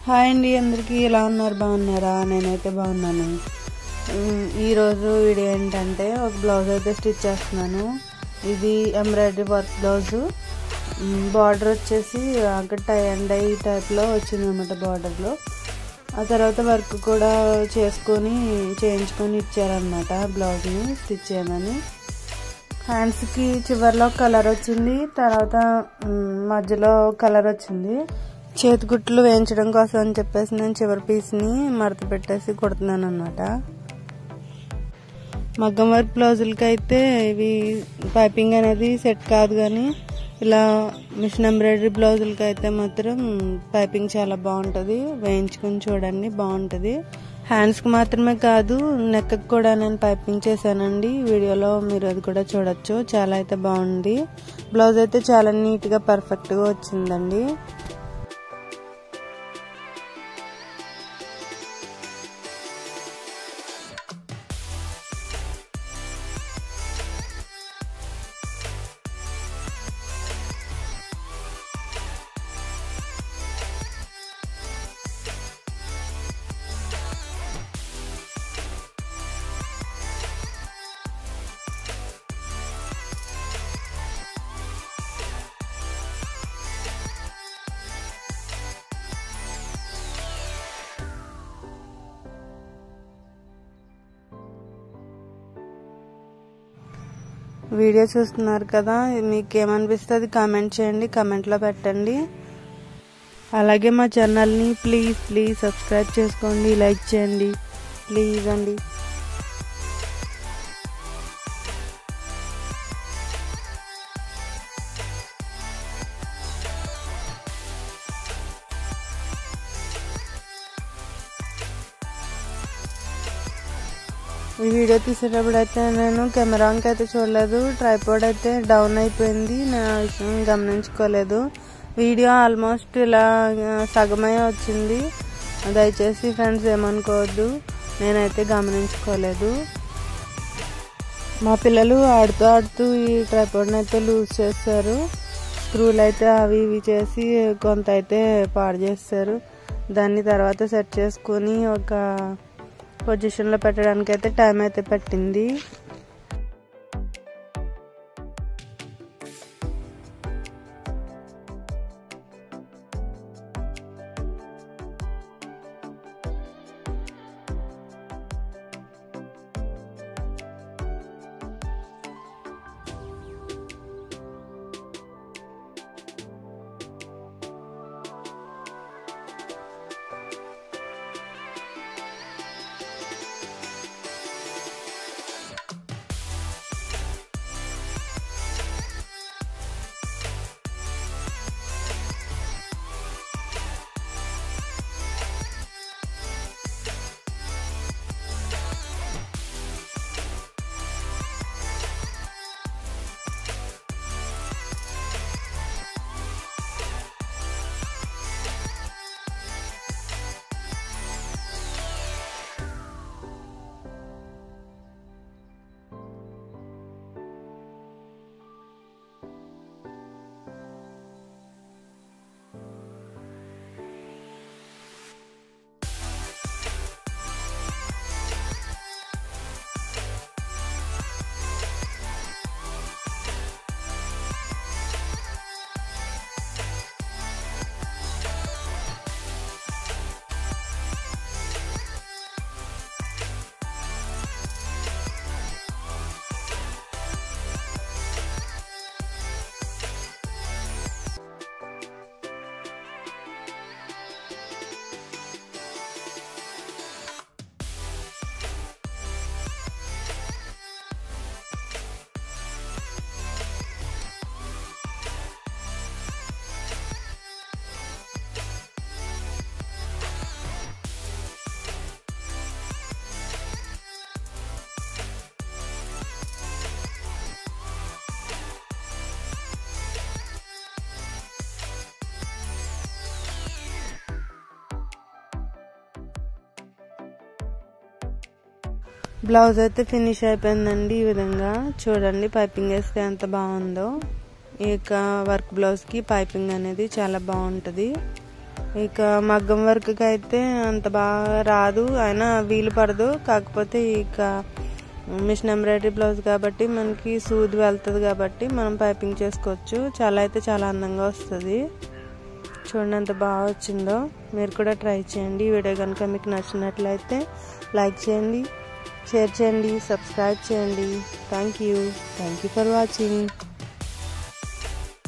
Hi అండి, అందరికీ ఎలా ఉన్నారు? బాగున్నారా? నేనైతే బాగున్నాను. ఈరోజు వీడియో ఏంటంటే ఒక బ్లౌజ్ అయితే స్టిచ్ చేస్తున్నాను. ఇది ఎంబ్రాయిడరీ వర్క్ బ్లౌజు. బార్డర్ వచ్చేసి అక్కడ టై అండ్ డై టైప్లో వచ్చిందన్నమాట బార్డర్లో. ఆ తర్వాత వర్క్ కూడా చేయించుకొని ఇచ్చారనమాట బ్లౌజ్ని స్టిచ్ చేయమని. హ్యాండ్స్కి చివర్లో కలర్ వచ్చింది, తర్వాత మధ్యలో కలర్ వచ్చింది. చేతికుట్లు వేయించడం కోసం అని చెప్పేసి నేను చివరి పీస్ని మడత పెట్టేసి కుడుతున్నాను అన్నమాట. మగ్గం వర్క్ బ్లౌజులకి అయితే ఇవి పైపింగ్ అనేది సెట్ కాదు, కానీ ఇలా మిషన్ ఎంబ్రాయిడరీ బ్లౌజులకి అయితే మాత్రం పైపింగ్ చాలా బాగుంటుంది. వేయించుకుని చూడండి, బాగుంటుంది. హ్యాండ్స్కి మాత్రమే కాదు, నెక్కి కూడా నేను పైపింగ్ చేశానండి. వీడియోలో మీరు అది కూడా చూడొచ్చు. చాలా అయితే బాగుంది. బ్లౌజ్ అయితే చాలా నీట్గా పర్ఫెక్ట్గా వచ్చిందండి. వీడియో చూస్తున్నారు కదా, మీకు ఏమనిపిస్తుంది కామెంట్ చేయండి, కామెంట్లో పెట్టండి. అలాగే మా ఛానల్ని ప్లీజ్ సబ్స్క్రైబ్ చేసుకోండి, లైక్ చేయండి ప్లీజ్ అండి. ఈ వీడియో తీసేటప్పుడు అయితే నేను కెమెరాకి అయితే చూడలేదు. ట్రైపాడ్ అయితే డౌన్ అయిపోయింది, నేను ఆ విషయం గమనించుకోలేదు. వీడియో ఆల్మోస్ట్ ఇలా సగమే వచ్చింది. దయచేసి ఫ్రెండ్స్ ఏమనుకోవద్దు, నేనైతే గమనించుకోలేదు. మా పిల్లలు ఆడుతూ ఈ ట్రైపాడ్ని అయితే లూజ్ చేస్తారు. స్క్రూలు అయితే అవి ఇవి చేసి కొంత అయితే పాడు చేస్తారు. దాన్ని తర్వాత సెట్ చేసుకొని ఒక పొజిషన్లో పెట్టడానికి అయితే టైం అయితే పట్టింది. బ్లౌజ్ అయితే ఫినిష్ అయిపోయిందండి. ఈ విధంగా చూడండి, పైపింగ్ వేస్తే ఎంత బాగుందో. ఈ యొక్క వర్క్ బ్లౌజ్కి పైపింగ్ అనేది చాలా బాగుంటుంది. ఇక మగ్గం వర్క్కి అయితే అంత బాగా రాదు, అయినా వీలు పడదు. కాకపోతే ఇక మిషన్ ఎంబ్రాయిడరీ బ్లౌజ్ కాబట్టి మనకి సూది వెళ్తుంది కాబట్టి మనం పైపింగ్ చేసుకోవచ్చు. చాలా అందంగా వస్తుంది. చూడండి ఎంత బాగా వచ్చిందో. మీరు కూడా ట్రై చేయండి. ఈ వీడియో కనుక మీకు నచ్చినట్లయితే లైక్ చేయండి, షేర్ చేయండి, సబ్స్క్రైబ్ చేయండి. Thank you for watching.